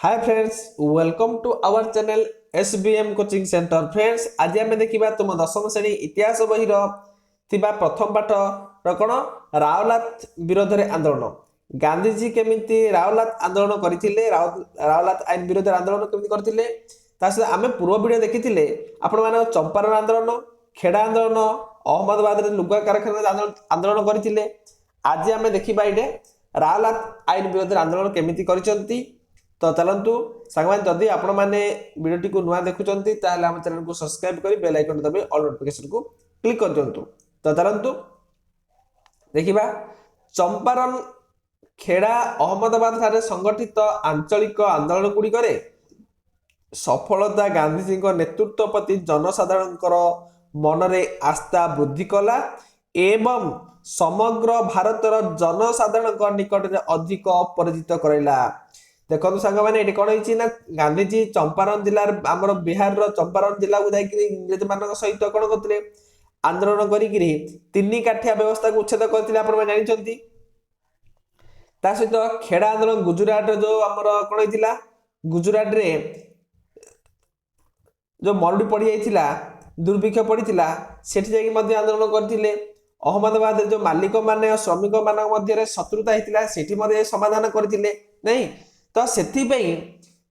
Hi friends, welcome to our channel SBM coaching centre. Friends, आज आम देखा तुम दशम श्रेणी इतिहास बहिर थिबा प्रथम पाठ कौन रावलात विरोध रे आंदोलन। गांधीजी केमिति रावलात आंदोलन करथिले, रावलात आईन विरोध आंदोलन केमिति करथिले सहित आम पूर्व वीडियो देखी आपण माने चंपारण आंदोलन, खेड़ा आंदोलन, अहमदाबाद रे लुगा कारखाना आंदोलन करथिले। आज आम देखा ये रावलात आईन विरोध आंदोलन केमिति करिसंती। तो चलतु सांगमान, जदि आपण मैंने वीडियो को नुआ देखुंत आम चैनल को सब्सक्राइब कर बेल आइकन दबे ऑल नोटिफिकेशन को क्लिक कर दिंतु। तो चलतु देखा चंपारण, खेड़ा, अहमदाबाद ठारे संगठित आंचलिक आंदोलन गुड़िक सफलता गांधीजी नेतृत्व प्रति जनसाधारण मनरे आस्था वृद्धि कला एवं समग्र भारतर जनसाधारण निकट में अधिक परिचित करैला। देखो सांग मैंने ये कौन होती ना, गांधीजी चंपारण जिलार आमर बिहार चंपारण जिला को जाकर इंग्रेज मान सहित कौन करते आंदोलन करी तीन काठिया व्यवस्था को उच्छेद करते जानते। सहित खेड़ा आंदोलन गुजरात जो आमर कौन होता, गुजरात रे जो मरुड़ी पड़ जाता, दुर्भिक्ष पड़ता, सेठी जाकि आंदोलन करते। अहमदाबाद जो मालिक मान श्रमिक मान मध्य शत्रुता होता से समाधान करते नहीं। तो से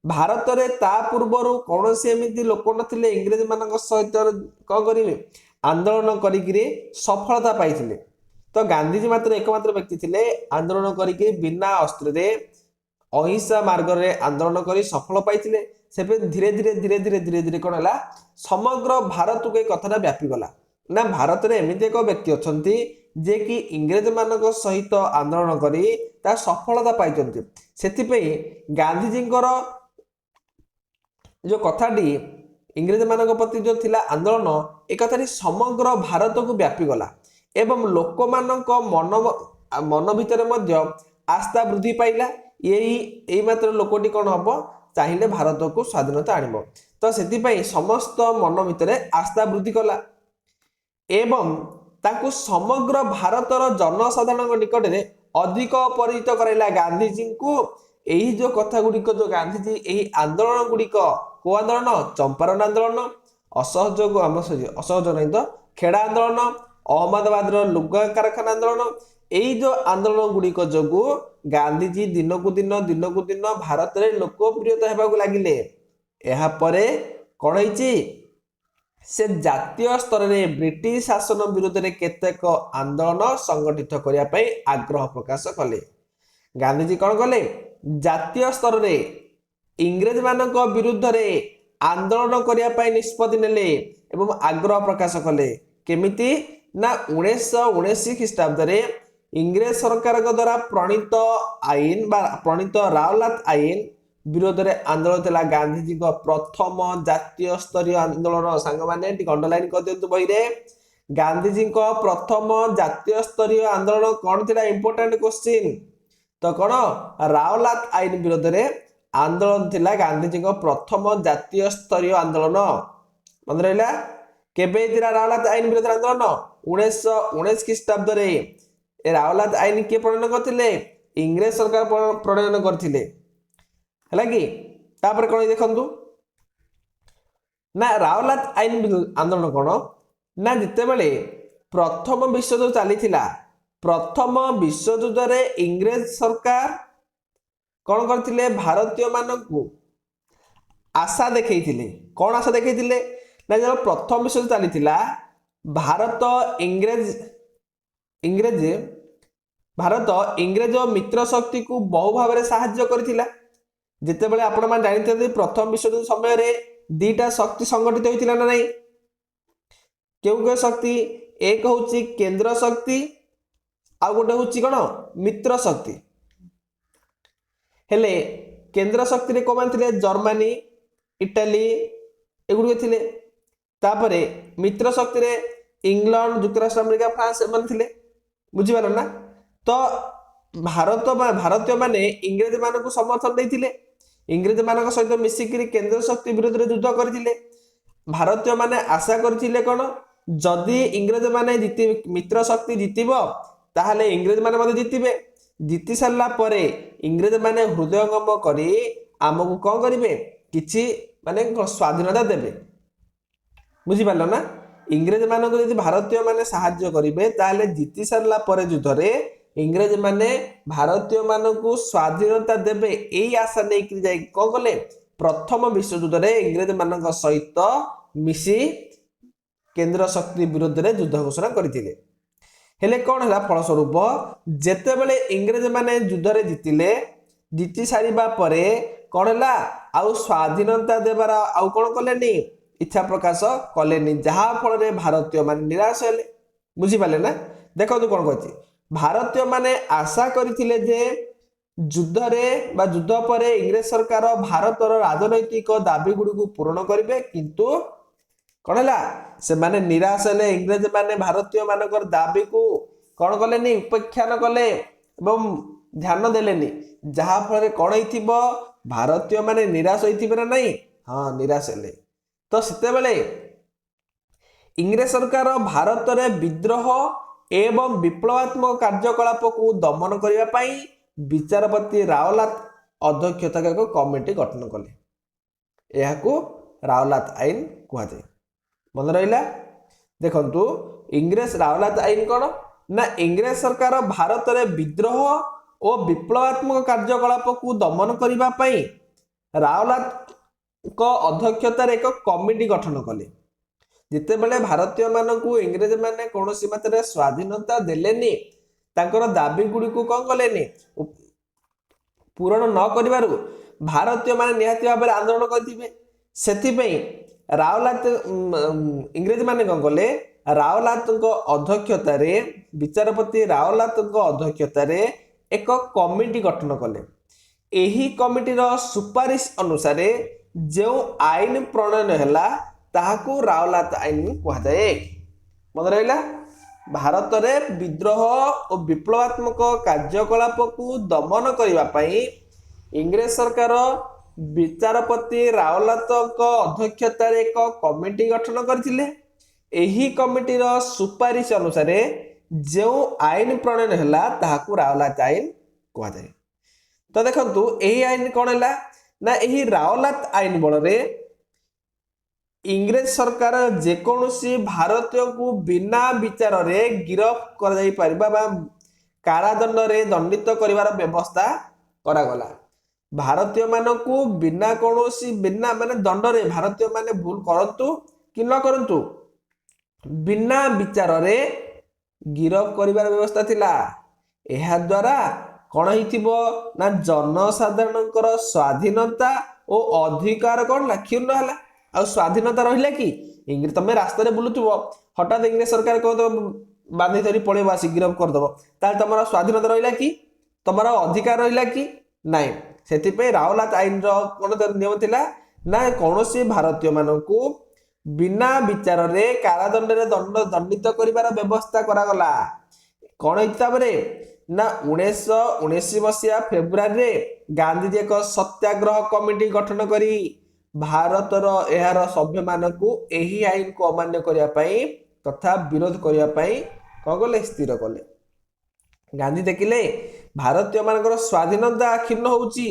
भारत में ता पूर्वर कौन सी एमती लोक नथिले इंग्रेज मान सहित कौन करेंगे आंदोलन करी सफलता पाई। तो गांधीजी मात्र एकमात्र व्यक्ति थे आंदोलन करी बिना अस्त्र अहिंसा मार्ग रे आंदोलन करी सफल पाई। से धीरे धीरे धीरे धीरे धीरे धीरे कौन है समग्र भारत को कथाटा व्यापीगला ना। भारत में एमती एक व्यक्ति अच्छा जे कि इंग्रेज मान सहित आंदोलन करी ता सफलता पाई। से गांधीजी जो कथाटी इंग्रेज मान प्रति जो थिला आंदोलन एक कथाटी समग्र भारत को व्यापीगला एवं लोक मान मन भितर आस्था वृद्धि पाइला। यही मात्र लोकटी कौन हम चाहिए भारत को स्वाधीनता आणिब। तो से समस्त मन भितर आस्था वृद्धि कला एवं ताकू समग्र भारतर जनसाधारण निकट में अधिक परिचित कराइला। गांधीजी को यही जो कथा गुड़िक जो गांधीजी यही आंदोलन गुड़िक को आंदोलन चंपारण आंदोलन, असहयोग असहयोग नहीं तो खेड़ा आंदोलन, अहमदाबाद लुगा कारखाना आंदोलन, यही जो आंदोलन गुड़िक जो गांधीजी दिन को दिन भारत में लोकप्रियता होगा लगिले। यापर कौन होती से जातीय स्तर में ब्रिटिश शासन विरोध में केतेक आंदोलन संगठित करने आग्रह प्रकाश कले। गांधीजी कौन कले जातीय स्तर में इंग्रेज मान विरुद्ध में आंदोलन करने निष्पत्ति नेले एवं आग्रह प्रकाश कले। केमिति ना 1919 ख्रीष्टाब्द इंग्रेज सरकार द्वारा प्रणीत आईन प्रणीत रावलात आईन विरोध में आंदोलन था गांधीजी प्रथम जातीय स्तरीय आंदोलन। सांग मैंने अंडरलाइन कर दिंतु बही रे गांधीजी प्रथम जातीय स्तरीय आंदोलन कौन था इंपोर्टेंट क्वेश्चन। तो कौन रावलात आईन विरोध में आंदोलन थिला गांधीजी प्रथम जातीय स्तरीय आंदोलन। मन रहा केबे रावलात आईन विरोध आंदोलन 1919 ख्रीष्टाब्द रावलात आईन किए प्रणयन करते, इंग्रेज सरकार प्रणयन करते है कि तापर कौन देखु ना रावलात आईन आंदोलन कौन ना जिते बड़े प्रथम विश्वयुद्ध चली प्रथम विश्वयुद्ध रे इंग्रेज सरकार कौन करथिले भारतीय मानकु आशा देखई। कौन आशा देखई ना जब प्रथम विश्वयुद्ध चली भारत इंग्रेज मित्र शक्ति को बहु भाव में साहाय्य करथिला। जितेबाला आपण मैंने जानते प्रथम विश्वयुद्ध समय रे दीटा शक्ति संगठित होता ना नहीं। क्यों शक्ति एक हूँ केंद्र शक्ति आ गोटे हूँ कौन मित्र शक्ति। हेले केंद्र शक्ति रे कौन थे जर्मनी, इटाली एगुड़िक थे। तापर मित्र शक्ति रे इंग्लैंड, युक्तराष्ट्र अमेरिका, फ्रांस एम थे। बुझीपार ना। तो भारतीय माने इंग्रेज मान को समर्थन देते, इंग्रेज मान सहित मिसिक केंद्र शक्ति विरोध में युद्ध करते। भारतीय माने आशा करथिले कौन जदि इंग्रेज माने मित्र शक्ति जीतब ताहले इंग्रेज माने जितबे। जीति सारा इंग्रेज माने हृदयंगम करी आमको कौन करेंगे किसी माने स्वाधीनता देवे बुझिपार ना इंग्रेज मानक यदि भारतीय माने साहाय्य करेंगे ताहले जीति सारला पर युद्ध रे इंग्रेज माने भारतीय मानक स्वाधीनता देवे यही आशा नहीं जाए कौन कले प्रथम विश्वयुद्ध रे इंग्रेज मानक सहित मिसी केंद्र शक्ति विरुद्ध रे युद्ध घोषणा करथिले हेले कौन है फलस्वरूप जेतेबेले इंग्रेज माने युद्ध रे जीति सारिबा परे कौन है आउ स्वाधीनता देवार आउ कौन कलेनी इच्छा प्रकाश कलेनी जहाँ फल भारतीय मान निराश हेले बुझिपारे ना देखो कौन कहती भारतीय माने आशा करथिले जे युद्ध रे बा युद्ध पर इंग्रेज सरकार भारतर राजनैतिक दाबी गुड़ी को पूरण करेंगे किंतु कौन है से माने निराश हेले इंग्रेज माने भारतीय मानकर दाबी को कौन कलेनी उपेक्षा न कले एवं ध्यान देलेनी जहाँ फल कौन हो भारतीय माने निराश होइथिबे ना नहीं हाँ निराश हेले तो सेतेबेले इंग्रेज सरकार भारत में विद्रोह एवं विप्लवात्मक कार्यकलाप को दमन करने विचारपति रावलात अध्यक्षता एक कमिटी गठन कले यह रावलात आईन कहुए मन रहा देखु इंग्रेज रावलात आईन कौन ना इंग्रेज सरकार भारत में विद्रोह और विप्लवात्मक कार्यकलाप को दमन करने रावलात अध्यक्षतार एक कमिटी गठन कले जितेबले भारतीय मानक इंग्रेज माने कौन मात्रा स्वाधीनता देलेनी तांकर दाबी गुड़ी को कौन कलेनी पूरण न कर भारतीय माने निहाती भाव में आंदोलन करथिबे सेथिपई रावलात इंग्रेज माने कौन कले रावलात अध्यक्षतार विचारपति रावलात अध्यक्षतार एक कमिटी गठन कले एही कमिटीर सुपारिश अनुसार जो आईन प्रणयन है ताहाकू रावलात आईन कहुए मन रहा भारत में विद्रोह और विप्लवात्मक कार्यकलाप को दमन करने इंग्रेज सरकार विचारपति रावलात अध्यक्षतार एक कमिटी गठन करथिले एही कमिटीर सुपारिश अनुसार जो आईन प्रणयन है ताहाकू रावलात आईन कहुए तो देखंतु एही आईन कौन है ना यही रावलात आईन बल इंग्रेज सरकार जेकोसी भारतीय को बिना विचार रे गिरफ कर कारादंड रे दंडित करिवार व्यवस्था करागला भारतीय मानक बिना कौनसी बिना माने दंड रे भारतीय माने भूल करंतु कि न करंतु बिना विचार रे गिरफ करिवार व्यवस्था थिला एहा द्वारा कौन ना जनसाधारण स्वाधीनता और अधिकार कौन ला क्षुण्ण है आ स्वाधीनता रहा कि इंग्रेज तुम रास्तार बुलुव हठात इंग्रेज सरकार कह बांधी धरी पलैब आस गिरफ करदेव ताल तुम स्वाधीनता रहा कि तुम अधिकार रहा कि नाई से रावलात आईन कौन नियम थिला ना कौन भारतीय मानक बिना विचार रे कारादंड रे दंडित करिवार व्यवस्था करागला कौन हिसाब रे ना 1919 मसीहा फेब्रुआरी गांधीजी एक सत्याग्रह कमिटी गठन करी भारतर एहार सभ्य मानक एही आईन को अमान्य करने तथा विरोध करने कौन कले स्थिर कले गांधी देखिले भारतीय मानकर स्वाधीनता क्षीण होउची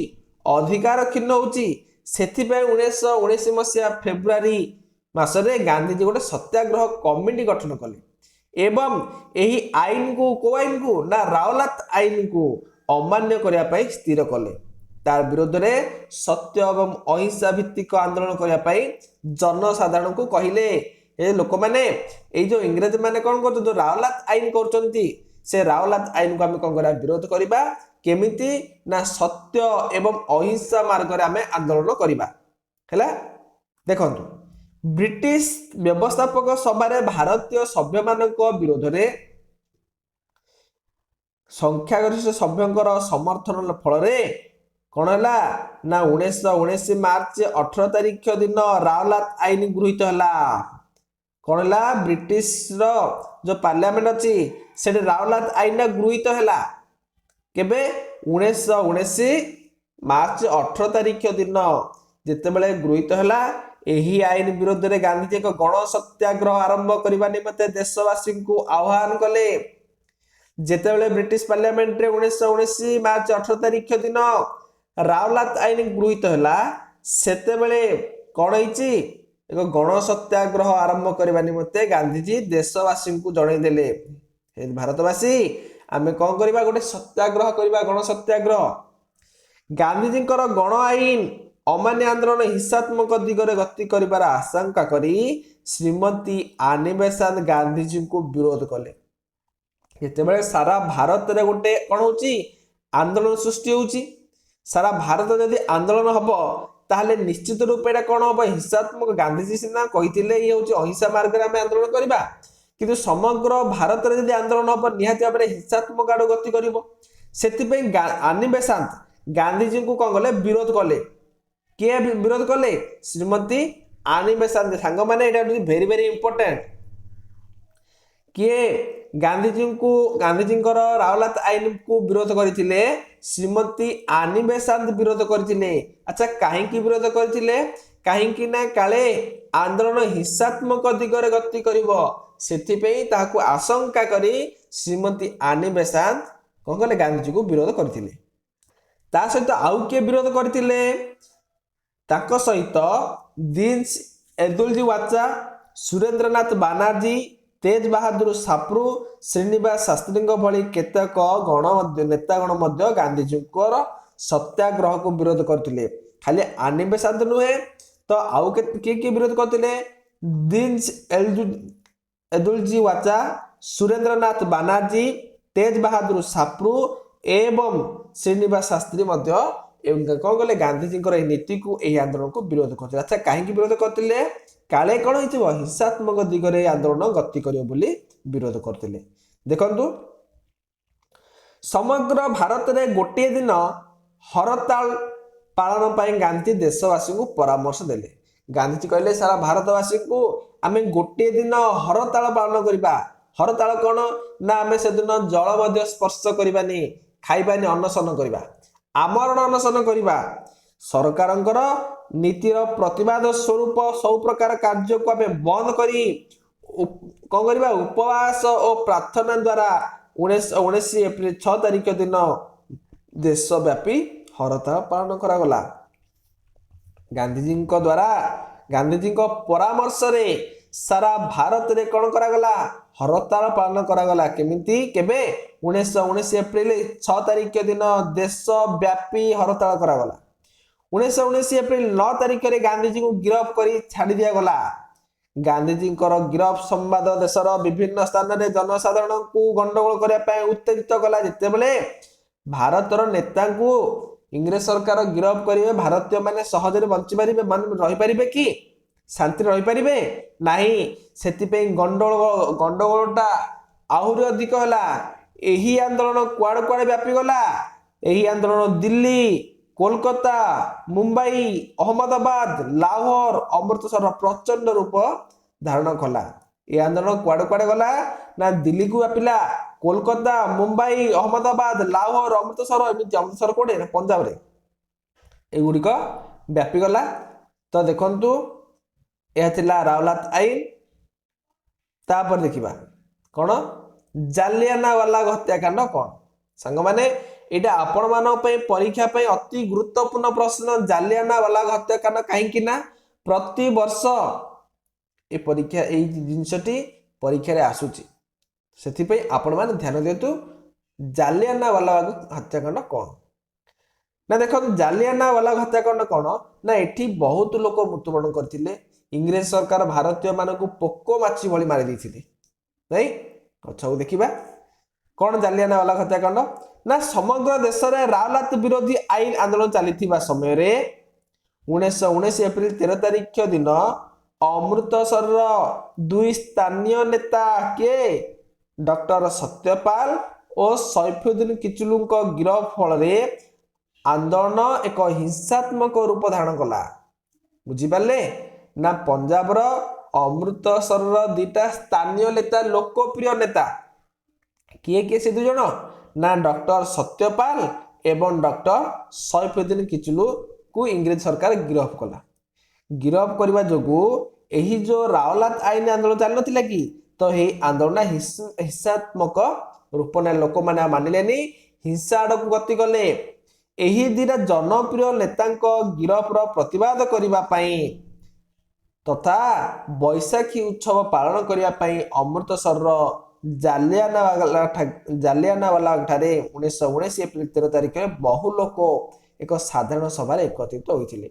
अधिकार क्षीण होउची सेथिपई 1919 मसीहा फेब्रुआरी मासरे गांधीजी गोटे सत्याग्रह कमिटी गठन कले एवं यही आईन को आईन को ना रावलात आईन को अमान्य करने स्थिर कले तार विरोध में सत्य एवं अहिंसा भित्तिक आंदोलन करने जनसाधारण को कहले ए लोक मैंने जो इंग्रेज मैंने कौन कर जो रावलात आईन कर से रावलात आईन को आम कौन करा विरोध करवा केमिति ना सत्य एवं अहिंसा मार्ग में आम आंदोलन करवा है देखु ब्रिटिश व्यवस्थापक सभा भारतीय सभ्य मान विरोध में संख्यागरिष्ठ सभ्यंकर समर्थन फल कौन है ना 1919 मार्च 18 तारिख दिन रावलात आईन गृहीत है कौन है ब्रिटिश जो पार्लियामेंट अच्छी से रावलात आईन गृहीत है केबे 1919 मार्च 18 तारिख दिन जितेबले गृहीत है यही आईन विरोध में गांधीजी एक गण सत्याग्रह आरंभ करने निमंते देशवासी को आह्वान कले जेतेबले ब्रिटिश पार्लियामेंट रे 1919 मार्च 18 तारिख दिन ରାଓଲାତ ଆଇନ ଗୃହୀତ ହେଲା ସେତେବେଳେ କଣ ହେଇଛି ଏକ ଗଣ ସତ୍ୟାଗ୍ରହ ଆରମ୍ଭ କରିବା ନିମନ୍ତେ ଗାନ୍ଧୀଜୀ ଦେଶବାସୀଙ୍କୁ ଜଣେଇଦେଲେ ଭାରତବାସୀ ଆମେ କଣ କରିବା ଗୋଟେ ସତ୍ୟାଗ୍ରହ କରିବା ଗଣ ସତ୍ୟାଗ୍ରହ। ଗାନ୍ଧୀଜୀଙ୍କର ଗଣ ଆଇନ ଅମାନ୍ୟ ଆନ୍ଦୋଳନ ହିଂସାତ୍ମକ ଦିଗରେ ଗତି କରିବାର ଆଶଙ୍କା କରି ଶ୍ରୀମତୀ ଆନି ବେସାନ୍ତ ଗାନ୍ଧୀଜୀଙ୍କୁ ବିରୋଧ କଲେ। ଯେତେବେଳେ ସାରା ଭାରତରେ ଗୋଟେ କଣ ହଉଛି ଆନ୍ଦୋଳନ ସୃଷ୍ଟି ହଉଛି, ସାରା ଭାରତ ଯଦି ଆନ୍ଦୋଳନ ହବ ତାହେଲେ ନିଶ୍ଚିତ ରୂପେ ଏଟା କଣ ହବ ହିଂସାତ୍ମକ। ଗାନ୍ଧୀଜୀ ସିନା କହିଥିଲେ ଇଏ ହଉଛି ଅହିଂସା ମାର୍ଗରେ ଆମେ ଆନ୍ଦୋଳନ କରିବା, କିନ୍ତୁ ସମଗ୍ର ଭାରତରେ ଯଦି ଆନ୍ଦୋଳନ ହବ ନିହାତି ଭାବରେ ହିଂସାତ୍ମକ ଆଡକୁ ଗତି କରିବ। ସେଥିପାଇଁ ଆନି ବେସାନ୍ତ ଗାନ୍ଧୀଜୀଙ୍କୁ କଣ କଲେ ବିରୋଧ କଲେ। କିଏ ବିରୋଧ କଲେ? ଶ୍ରୀମତୀ ଆନି ବେସାନ୍ତ। ସାଙ୍ଗମାନେ ଏଇଟା ଭେରି ଭେରି ଇମ୍ପୋର୍ଟାଣ୍ଟ। କିଏ ଗାନ୍ଧୀଜୀଙ୍କର ରାଓଲାତ ଆଇନକୁ ବିରୋଧ କରିଥିଲେ? ଶ୍ରୀମତୀ ଆନି ବେସାନ୍ତ ବିରୋଧ କରିଥିଲେ। ଆଚ୍ଛା କାହିଁକି ବିରୋଧ କରିଥିଲେ? କାହିଁକି ନା କାଳେ ଆନ୍ଦୋଳନ ହିଂସାତ୍ମକ ଦିଗରେ ଗତି କରିବ, ସେଥିପାଇଁ ତାହାକୁ ଆଶଙ୍କା କରି ଶ୍ରୀମତୀ ଆନି ବେସାନ୍ତ କଣ କଲେ ଗାନ୍ଧୀଜୀକୁ ବିରୋଧ କରିଥିଲେ। ତା ସହିତ ଆଉ କିଏ ବିରୋଧ କରିଥିଲେ? ତାଙ୍କ ସହିତ ଦୀନ ଏଦୁଲଜୀ ୱାଚା, ସୁରେନ୍ଦ୍ରନାଥ ବାନାର୍ଜୀ, ତେଜ ବାହାଦୁର ସାପ୍ରୁ, ଶ୍ରୀନିବାସ ଶାସ୍ତ୍ରୀଙ୍କ ଭଳି କେତେକ ନେତାଗଣ ମଧ୍ୟ ଗାନ୍ଧୀଜୀଙ୍କର ସତ୍ୟାଗ୍ରହକୁ ବିରୋଧ କରିଥିଲେ। ଖାଲି ଆନି ବେସାନ୍ତ ନୁହେଁ ତ ଆଉ କିଏ କିଏ ବିରୋଧ କରିଥିଲେ? ଦୀନ ଏଦୁଲଜୀ ୱାଚା, ସୁରେନ୍ଦ୍ରନାଥ ବାନାର୍ଜୀ, ତେଜ ବାହାଦୁର ସାପ୍ରୁ ଏବଂ ଶ୍ରୀନିବାସ ଶାସ୍ତ୍ରୀ ମଧ୍ୟ କଣ କଲେ ଗାନ୍ଧୀଜୀଙ୍କର ଏହି ନୀତିକୁ ଏହି ଆନ୍ଦୋଳନକୁ ବିରୋଧ କରିଥିଲେ। ଆଚ୍ଛା କାହିଁକି ବିରୋଧ କରିଥିଲେ? କାଳେ କଣ ହେଇଥିବ ହିଂସାତ୍ମକ ଦିଗରେ ଆନ୍ଦୋଳନ ଗତି କରିବ ବୋଲି ବିରୋଧ କରିଥିଲେ। ଦେଖନ୍ତୁ ସମଗ୍ର ଭାରତରେ ଗୋଟିଏ ଦିନ ହରତାଳ ପାଳନ ପାଇଁ ଗାନ୍ଧୀ ଦେଶବାସୀଙ୍କୁ ପରାମର୍ଶ ଦେଲେ। ଗାନ୍ଧୀଜୀ କହିଲେ ସାରା ଭାରତବାସୀଙ୍କୁ ଆମେ ଗୋଟିଏ ଦିନ ହରତାଳ ପାଳନ କରିବା। ହରତାଳ କଣ ନା ଆମେ ସେଦିନ ଜଳ ମଧ୍ୟ ସ୍ପର୍ଶ କରିବାନି, ଖାଇବାନି, ଅନଶନ କରିବା, ଆମରଣ ଅନଶନ କରିବା। ସରକାରଙ୍କର ନୀତିର ପ୍ରତିବାଦ ସ୍ୱରୂପ ସବୁ ପ୍ରକାର କାର୍ଯ୍ୟକୁ ଆମେ ବନ୍ଦ କରି କଣ କରିବା ଉପବାସ ଓ ପ୍ରାର୍ଥନା ଦ୍ୱାରା 19 ଏପ୍ରିଲ 6 ତାରିଖ ଦିନ ଦେଶବ୍ୟାପୀ ହରତାଳ ପାଳନ କରାଗଲା। ଗାନ୍ଧୀଜୀଙ୍କ ପରାମର୍ଶରେ ସାରା ଭାରତରେ କଣ କରାଗଲା ହରତାଳ ପାଳନ କରାଗଲା। କେମିତି? କେବେ? 1919 ଏପ୍ରିଲ 6 ତାରିଖ ଦିନ ଦେଶବ୍ୟାପୀ ହରତାଳ କରାଗଲା। 1919 ଏପ୍ରିଲ 9 ତାରିଖରେ ଗାନ୍ଧୀଜୀଙ୍କୁ ଗିରଫ କରି ଛାଡି ଦିଆଗଲା। ଗାନ୍ଧୀଜୀଙ୍କର ଗିରଫ ସମ୍ବାଦ ଦେଶର ବିଭିନ୍ନ ସ୍ଥାନରେ ଜନସାଧାରଣଙ୍କୁ ଗଣ୍ଡଗୋଳ କରିବା ପାଇଁ ଉତ୍ତେଜିତ କଲା। ଯେତେବେଳେ ଭାରତର ନେତାଙ୍କୁ ଇଂରେଜ ସରକାର ଗିରଫ କରିବେ, ଭାରତୀୟ ମାନେ ସହଜରେ ବଞ୍ଚି ପାରିବେ, ମାନେ ରହିପାରିବେ କି? ଶାନ୍ତିରେ ରହିପାରିବେ ନାହିଁ। ସେଥିପାଇଁ ଗଣ୍ଡଗୋଳଟା ଆହୁରି ଅଧିକ ହେଲା। ଏହି ଆନ୍ଦୋଳନ କୁଆଡେ କୁଆଡେ ବ୍ୟାପିଗଲା? ଏହି ଆନ୍ଦୋଳନ ଦିଲ୍ଲୀ, କୋଲକାତା, ମୁମ୍ବାଇ, ଅହମ୍ମଦାବାଦ, ଲାହୋର, ଅମୃତସର ପ୍ରଚଣ୍ଡ ରୂପ ଧାରଣ କଲା। এই আন্দোলন কুয়াড়ে কুয়াড়ে গলা না দিল্লীକୁ ବ୍ୟାପିଲା, କୋଲକାତା, ମୁମ୍ବାଇ, ଅହମ୍ମଦାବାଦ, ଲାହୋର, ଅମୃତସର, ଏମିତି ଅମୃତସର କୋଉଠି ନା ପଞ୍ଜାବରେ ଏଗୁଡ଼ିକ ବ୍ୟାପିଗଲା। ତ ଦେଖନ୍ତୁ ଏହା ଥିଲା ରାଓଲାତ ଆଇନ। ତାପରେ ଦେଖିବା କଣ ଜାଲିଆନାୱାଲାବାଗ ହତ୍ୟାକାଣ୍ଡ କଣ। ସାଙ୍ଗମାନେ ଏଇଟା ଆପଣମାନଙ୍କ ପାଇଁ ପରୀକ୍ଷା ପାଇଁ ଅତି ଗୁରୁତ୍ୱପୂର୍ଣ୍ଣ ପ୍ରଶ୍ନ। ଜାଲିଆନାୱାଲାବାଗ ହତ୍ୟାକାଣ୍ଡ କାହିଁକି ନା ପ୍ରତି ବର୍ଷ ଏଇ ଜିନିଷଟି ପରୀକ୍ଷାରେ ଆସୁଛି, ସେଥିପାଇଁ ଆପଣମାନେ ଧ୍ୟାନ ଦିଅନ୍ତୁ। ଜାଲିଆନାୱାଲାବାଗ ହତ୍ୟାକାଣ୍ଡ କଣ ନା ଦେଖନ୍ତୁ ଜାଲିଆନାୱାଲାବାଗ ହତ୍ୟାକାଣ୍ଡ କଣ ନା ଏଠି ବହୁତ ଲୋକ ମୃତ୍ୟୁବରଣ କରିଥିଲେ। ଇଂରେଜ ସରକାର ଭାରତୀୟ ମାନଙ୍କୁ ପୋକ ମାଛି ଭଳି ମାରି ଦେଇଥିଲେ। ନାଇଁ ପଛକୁ ଦେଖିବା କଣ ଜାଲିଆନାୱାଲାବାଗ ହତ୍ୟାକାଣ୍ଡ ନା ସମଗ୍ର ଦେଶରେ ରାଓଲାତ ବିରୋଧୀ ଆଇନ ଆନ୍ଦୋଳନ ଚାଲିଥିବା ସମୟରେ 1919 ଏପ୍ରିଲ 13 ତାରିଖ ଦିନ ଅମୃତସରର ଦୁଇ ସ୍ଥାନୀୟ ନେତା କିଏ ଡକ୍ଟର ସତ୍ୟପାଲ ଓ ସୈଫୁଦ୍ଦିନ କିଚଲୁଙ୍କ ଗିରଫ ଫଳରେ ଆନ୍ଦୋଳନ ଏକ ହିଂସାତ୍ମକ ରୂପ ଧାରଣ କଲା। ବୁଝିପାରିଲେ ନା ପଞ୍ଜାବର ଅମୃତସରର ଦିଟା ସ୍ଥାନୀୟ ନେତା, ଲୋକପ୍ରିୟ ନେତା କିଏ କିଏ ସେ ଦୁଇ ଜଣ ନା ଡକ୍ଟର ସତ୍ୟପାଲ ଏବଂ ଡକ୍ଟର ସୈଫୁଦ୍ଦିନ କିଚଲୁଙ୍କୁ ଇଂରେଜ ସରକାର ଗିରଫ କଲା। ଗିରଫ କରିବା ଯୋଗୁଁ ଏହି ଯୋଉ ରାଓଲାତ ଆଇନ ଆନ୍ଦୋଳନ ଚାଲିନଥିଲା କି, ତ ଏହି ଆନ୍ଦୋଳନ ହିଂସାତ୍ମକ ରୂପ ନେଲା। ଲୋକମାନେ ମାନିଲେନି, ହିଂସା ଆଡକୁ ଗତି କଲେ ଏହି ଦିଟା जनप्रिय नेताଙ୍କ गिरफर प्रतिवाद करने तथा बैशाखी उत्सव पालन करने अमृतसर जालियानावाला ठारे 1919 एप्रिल 13 तारिख में बहु लोक एक साधारण सभा एकत्रित होते।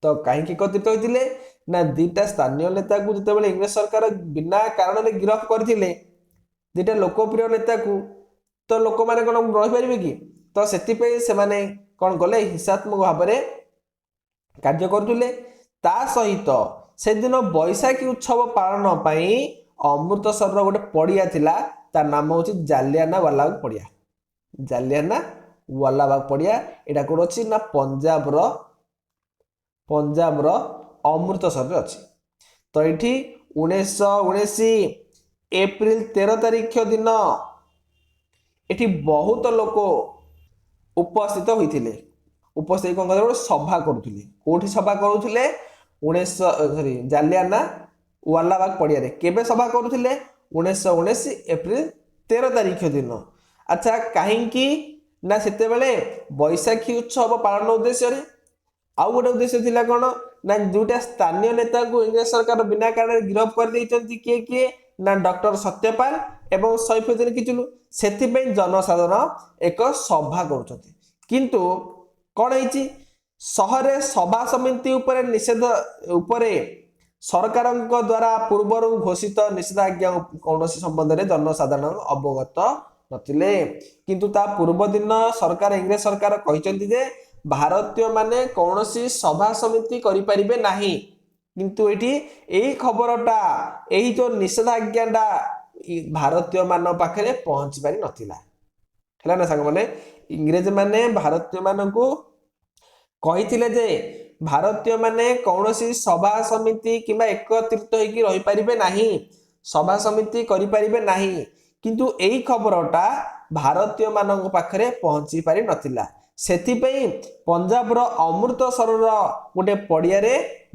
तो कहीं एकत्रित होते ना दीटा स्थानीय नेता को जिते इंग्रेज सरकार बिना कारण गिरफ करते दीटा लोकप्रिय नेता को तो लोक मैंने कौन रहीपर कि तो से माने कौन कले हिंसात्मक भाव में कार्य करुले। ता सहित से दिन बैशाखी उत्सव पालन अमृतसर गोटे पड़िया थिला तार नाम हूँ जालियाना वालाबाग पड़िया। जालियाना वालाबाग पड़िया एटा कौन अच्छी ना पंजाब अमृतसर अच्छी। तो ये 1919 एप्रिल 13 तारिख दिन एठी बहुत लोक उपस्थित होते। उपस्थित कौन कर सभा करुले कौटी सभा करुले 19 जालियाना वालाबाग पड़िया केबे सभा करुले 1919 एप्रिल 13 तारिख दिन। अच्छा कहीं ना सेते बेले बैशाखी उत्सव पालन उद्देश्य आउ गोटे उद्देश्य थिला कौन ना जोटा स्थानीय नेता को इंग्रेज सरकार बिना कारण गिरफ कर देइचंती किए ना डॉक्टर सत्यपाल एवं सैफुद्दीन किचलू से जनसाधारण एक सभा करुछंती। किंतु कौन है सहर सभा समिति उपरे निषेध उपरे सरकार द्वारा पूर्वर घोषित निषेधाज्ञा कौन संबंध में जनसाधारण अवगत नथिले। किंतु ता पूर्व दिन सरकार इंग्रेज सरकार कहते जे भारतीय माने कौन सभा समिति करें ना। किंतु ये खबरटा यही जो निषेधाज्ञाटा भारतीय मान पाखे पहुंची पारि नथिला है ना सांग माने इंग्रेज माने भारतीय मान को कही जे भारतीय माने कौन सभा समिति किंबा एकत्रित होकर रही पारिबे नाही सभा समिति करि पारिबे नाही। किंतु यही खबरटा भारतीय मान पाखे पहुंची पारि नथिला। सेथिपई पंजाब रो अमृतसर गोटे पड़िया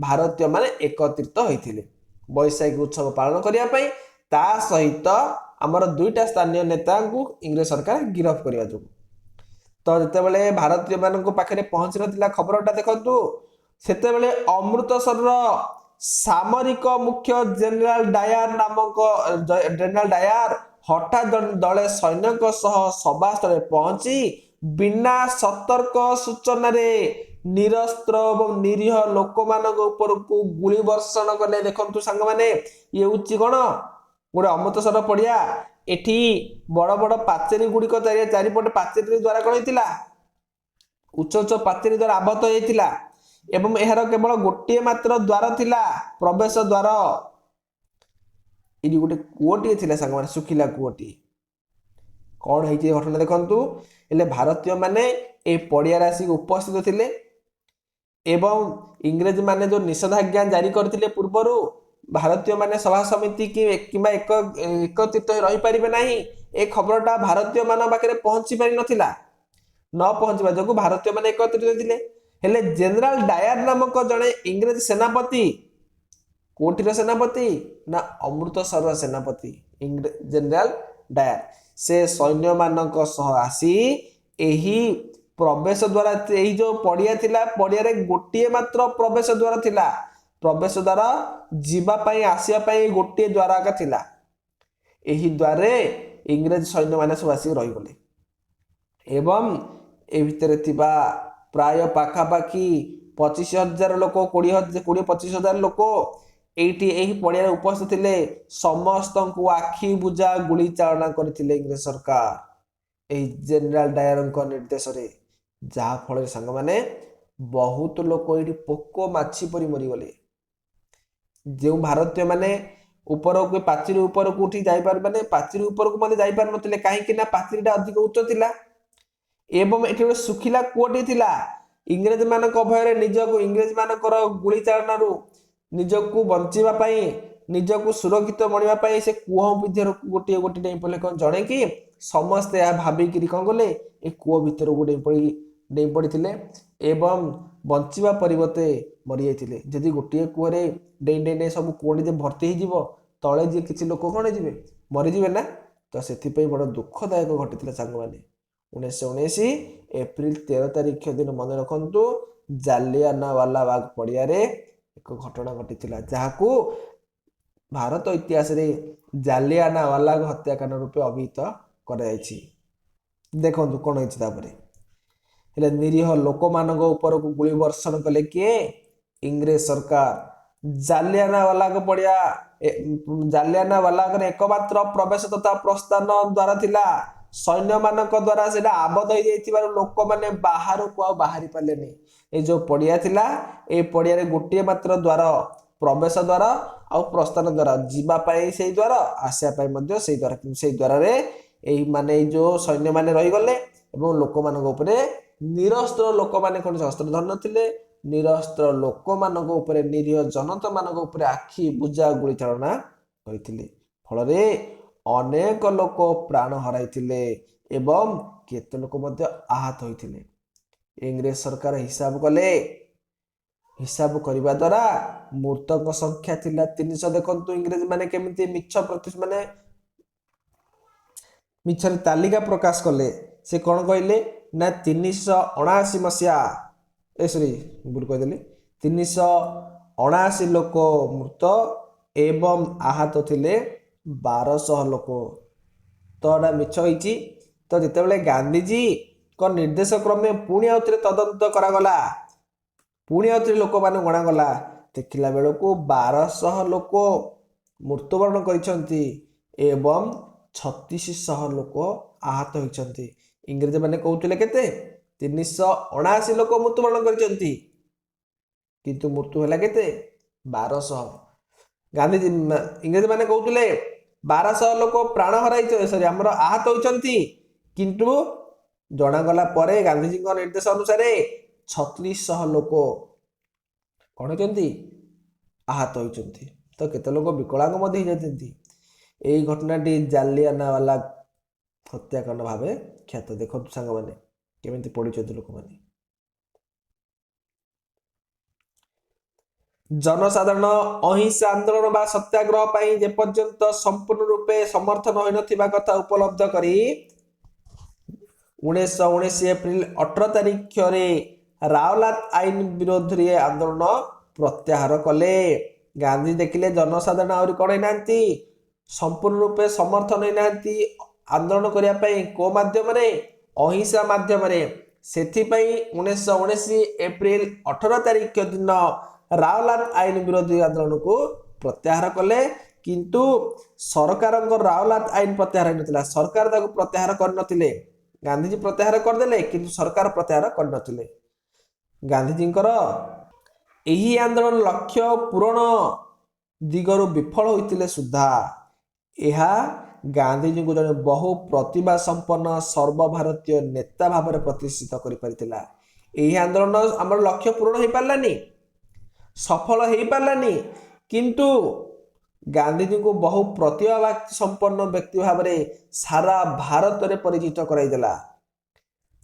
भारतीय माने एकत्रित होइथिले बैशाखी उत्सव पालन करिया पई। ता सहित आमर दुईटा स्थानीय नेता को इंग्रेज सरकार गिरफ करने जो तो जिते भारतीय मान पाखे पहुंची ना खबरटा देखु सेतेबेले अमृतसर सामरिक मुख्य जनरल डायर नामक जनरल डायर हठात दले सैन्य सभा स्थल पहुंची बिना सतर्क सूचना निरस्त्र एवं निरीह लोक मान को गुली वर्षण कले। देखु सांग मैंने ये हूँ कौन गोटे अमृतसर पड़िया एठी बड़ बड़ पाचेरी गुड़िक चारिपटे पाचेरी द्वारा कौन होता उच्च उच्च पाचेरी द्वारा आबद्ध होता एवं यार केवल गोटे मात्र द्वार थिला प्रवेश द्वार। ये गोटे कूटी थी सांग मैंने सुखिला कूटी कौन है घटना देखु हेले भारतीय माने ए पड़िया आसिक उपस्थित थिले एवं इंग्रेज माने जो निषेधाज्ञा जारी करथिले पूर्वरु भारतीय माने सभा समिति किंबा एकत्रित रही पारिबे नाही ए खबरटा भारतीय मान पाखे पहुंची पारि नथिला। न पहुंचवा जो भारतीय माने एकत्रित थिले हेले जनरल डायर नामक जड़े इंग्रेज सेनापति कोठीर सेनापति ना अमृतसर सेनापति जनरल डायर से सैन्य मानक सह आसी एही प्रवेश द्वारा यही जो पड़िया थिला पड़िया रे गोटे मात्र प्रवेश द्वार थिला प्रवेश द्वार जीवाई आसवाई गोटे द्वार का थिला एही द्वारे इंग्रेज सैन्य माने सब आसिक रहीगले एवं ए भितर थिबा प्राय पाखापाखि 25,000 लोक 20-25,000 लोक यही पड़िया उपस्थित थे समस्त को आखि बुझा गुली चालना करथिले इंग्रेज सरकार यही जनरल डायर निर्देश जहा फल सांग माने बहुत लोक ये पोक माछी परी मरीगले। जो भारतीय माने ऊपर को पाचेरी ऊपर को उठी जापार माने पाचेरी ऊपर को माने जापार नथिले कहीं पाचेरीटा अधिक उच्च थिला एवं एठी गोटे सुखिला कूटी थिला इंग्रेज मानक भय निजक इंग्रेज मानकर गुली चालनारू निजक बंचीबा पई निजक सुरक्षित बनवाई से कूह भितर गोटे गोटे डेई पड़े कौन जड़े कि समस्ते यह भाविकी कौन कले ये कूह भितर को डेई पड़ते एवं बंचीबा परिवर्ते मरी जाते जदि गोटे कूहरे डेई डेई डेई सब कूड़ी भर्ती हो तले जी किसी लोक कौन हो मरीजे ना तो से बड़ दुखदायक घटी सांग मैंने 1919 एप्रिल 13 तारिख दिन मन रखु जालियानवाला बाग पड़ियारे एक घटना घटी जहाँ भारत इतिहास रे जालियानवाला हत्याकांड रूपे अभिहित कराଯାଇଛି। देखନ୍ତୁ कौन होता निरीह लोक मान गुली वर्षण कले किए इंग्रेज सरकार। जालियानवाला पड़िया जालियानवाला एकमात्र प्रवेश तथा प्रस्थान द्वारा थिला सैन्य मानक द्वारा सेटा आबद्ध हो जाइथिबार लोक माने बाहर को बाहरी पालेनी। ए जो पड़िया थिला ए पड़िया रे गोटे मात्र द्वार प्रवेश द्वार आ प्रस्थान द्वार जीवा पाई से द्वार आसिया पाई मध्य से द्वार से द्वार रे एही माने जो सैन्य माने रही गले एवं लोक मानक उपरे निरस्त्र लोक माने कोन शस्त्र धर नथिले निरस्त्र लोक मानक उपरे निरीह जनता मानक उपरे आखि बुझा गुली चालना करथिले फल रे अनेक लोक प्राण हराइथिले एवं केते लोक मध्य आहत होइथिले। इंग्रेज सरकार हिसाब कले हिसाब करने द्वारा मृतक संख्या थिला 300। देखंतु इंग्रेज माने केमिति मिछ प्रति माने मिछर तालिका प्रकाश कले से कौन कहले ना 379 मसीहा सॉरी भूल कहदेली 379 लोक मृत एवं आहत थिले 1200 लोक। तो एटा मिछ होइची। तो जितेबाला गांधीजी को निर्देश क्रमे पुणी आउथरे तदंत करागला पुणी आउथरे लोक मान गणागला देखिला बेलू 1200 लोक मृत्युवरण करिसंती एवं 3600 लोक आहत होइसंती। इंग्रेज माने कहउथिले केते 379 लोक मृत्युवरण करिसंती किंतु मृत्यु होला केते 1200। गांधीजी इंग्रेज माने कहउथिले 1200 लोक प्राण हराइछ सॉरी हमर आहत होइसंती किंतु जणागला परे गांधीजी को निर्देश अनुसार 3600 लोक कौन होती आहत होती। तो केते लोक विकलांग मध्य जाती। यही घटनाटी जालियानवाला हत्याकांड भाव ख्यात। देखो सांग मैंने केमिति पढ़ी लोक मैंने जनसाधारण अहिंसा आंदोलन बा सत्याग्रह पाई जे पर्यंत संपूर्ण रूपे समर्थन होई नथिबा कथा उपलब्ध करी 1919 एप्रिल 18 तारिख रे रावलात आईन विरोध रे आंदोलन प्रत्याहार कले। गांधी देखिले जनसाधारण आउरी कड़े नांती संपूर्ण रूपे समर्थन होई नांती आंदोलन करिया पई को माध्यम रे अहिंसा माध्यम रे सेथि पई 1919 एप्रिल 18 तारिख दिन रावलात आईन विरोधी आंदोलन को प्रत्याहार कले। किंतु सरकार रावलात आईन प्रत्याहार नथिला सरकार ताको प्रत्याहार कर नथिले गांधीजी प्रत्याहार करदेले किंतु सरकार प्रत्याहार कर नथिले। गांधीजींकर एही आंदोलन लक्ष्य पूरण दिगरु विफल होइतिले सुद्धा एहा गांधीजी को जने बहु प्रतिभा संपन्न सर्वभारतीय नेता भाव में प्रतिष्ठित करि परितिला। एही आंदोलन हमर लक्ष्य पूरण होई पारलानी सफल होई पारलानी किंतु गांधीजी को बहु प्रतिभा संपन्न व्यक्ति भाव में सारा भारत में परिचित कराइदेला।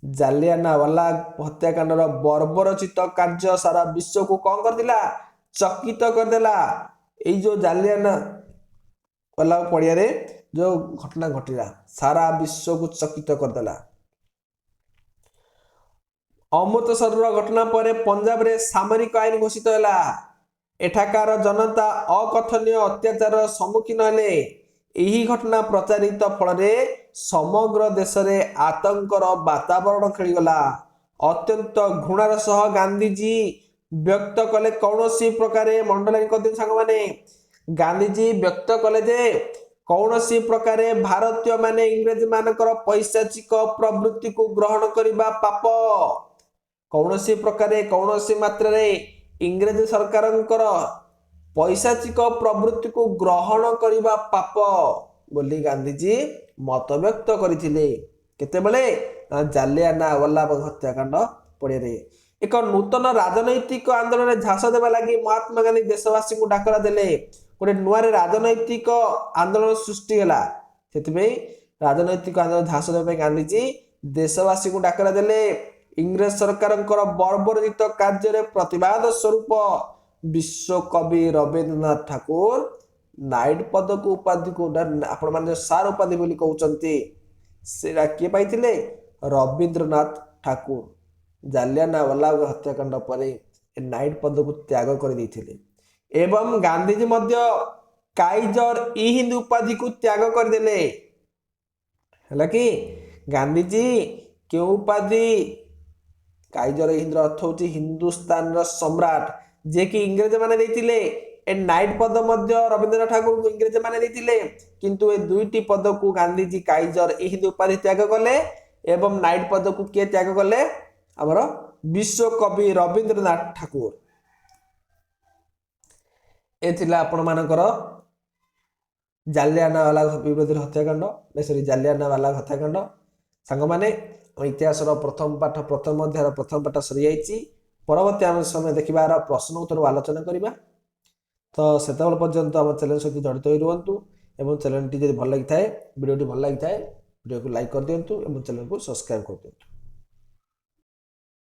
जालियानवाला हत्याकांड बर्बरचित कार्य सारा विश्व को कौन कर दिला चकित करदेला। यही जो जालियानवाला पड़िया रे जो घटना घटिला सारा विश्व को चकित करदेला। अमृतसर घटना पर पंजाब रे सामरिक आईन घोषित होला। एठाकार जनता अकथनीय अत्याचार सम्मुखीन हेले। यही घटना प्रचारित फल समग्र देश में आतंकर वातावरण खेलीगला। अत्यंत घृणार सह गांधीजी व्यक्त कले कौन सी प्रकार मंडल सांग माने गांधीजी व्यक्त कले जे कौन सी प्रकार भारतीय माने इंग्रेज मानकर पैशाचिक प्रवृत्ति को ग्रहण करने पाप कौन सी प्रकार कौन सी मात्रा इंग्रेज सरकार पैशाचिक प्रवृत्ति को ग्रहण करने पाप बोली गांधीजी मत व्यक्त करथिले। केतेबेले जालियानवाला हत्याकांड पड़े एक नूतन राजनैतिक आंदोलन झांस देवा लगी महात्मा गांधी देशवासी को डाकरा देले। गोटे नुआ राजनैतिक आंदोलन सृष्टि है से राजनैतिक आंदोलन झांस देवा गांधीजी देशवासी को डाकरा देले। इंग्रेज सरकार बर्बरचित कार्य प्रतिवाद स्वरूप विश्व कवि रवींद्रनाथ ठाकुर नाइट पदक उपाधि को आपण माने सार उपाधि बोली कहउचंती सेरा के पाइथिले ରବୀନ୍ଦ୍ରନାଥ ଠାକୁର ଜାଲିଆନାୱାଲାବାଗ ହତ୍ୟାକାଣ୍ଡ ପରେ ଏ ନାଇଟ୍ ପଦକୁ ତ୍ୟାଗ କରିଦେଇଥିଲେ ଏବଂ ଗାନ୍ଧୀଜୀ ମଧ୍ୟ କାଇଜର ଇ ହିନ୍ଦ ଉପାଧିକୁ ତ୍ୟାଗ କରିଦେଲେ। ହେଲା କି ଗାନ୍ଧୀଜୀ କେଉଁ ଉପାଧି? କାଇଜର ଇ ହିନ୍ଦର ଅର୍ଥ ହେଉଛି ହିନ୍ଦୁସ୍ତାନର ସମ୍ରାଟ, ଯିଏକି ଇଂରେଜ ମାନେ ଦେଇଥିଲେ। ଏ ନାଇଟ୍ ପଦ ମଧ୍ୟ ରବୀନ୍ଦ୍ରନାଥ ଠାକୁରଙ୍କୁ ଇଂରେଜ ମାନେ ଦେଇଥିଲେ, କିନ୍ତୁ ଏ ଦୁଇଟି ପଦକୁ ଗାନ୍ଧୀଜୀ କାଇଜର ଇ ହିନ୍ଦ ଉପାଧି ତ୍ୟାଗ କଲେ ଏବଂ ନାଇଟ୍ ପଦକୁ କିଏ ତ୍ୟାଗ କଲେ? ଆମର ବିଶ୍ୱକବି ରବୀନ୍ଦ୍ରନାଥ ଠାକୁର। ଏ ଥିଲା ଆପଣମାନଙ୍କର ଜାଲିଆନାୱାଲାବାଗ ବିରୋଧୀ ହତ୍ୟାକାଣ୍ଡ, ସରି ଜାଲିଆନାୱାଲାବାଗ ହତ୍ୟାକାଣ୍ଡ। ସାଙ୍ଗମାନେ ଇତିହାସର ପ୍ରଥମ ପାଠ, ପ୍ରଥମ ଅଧ୍ୟାୟର ପ୍ରଥମ ପାଠ ସରିଯାଇଛି। ପରବର୍ତ୍ତୀ ଆମେ ସମୟ ଦେଖିବାର ପ୍ରଶ୍ନ ଉତ୍ତର ଆଲୋଚନା କରିବା। ତ ସେତେବେଳେ ପର୍ଯ୍ୟନ୍ତ ଆମ ଚ୍ୟାନେଲ ସହିତ ଜଡ଼ିତ ହୋଇ ରୁହନ୍ତୁ ଏବଂ ଚ୍ୟାନେଲଟି ଯଦି ଭଲ ଲାଗିଥାଏ, ଭିଡ଼ିଓଟି ଭଲ ଲାଗିଥାଏ, ଭିଡ଼ିଓକୁ ଲାଇକ୍ କରିଦିଅନ୍ତୁ ଏବଂ ଚ୍ୟାନେଲକୁ ସବସ୍କ୍ରାଇବ୍ କରିଦିଅନ୍ତୁ।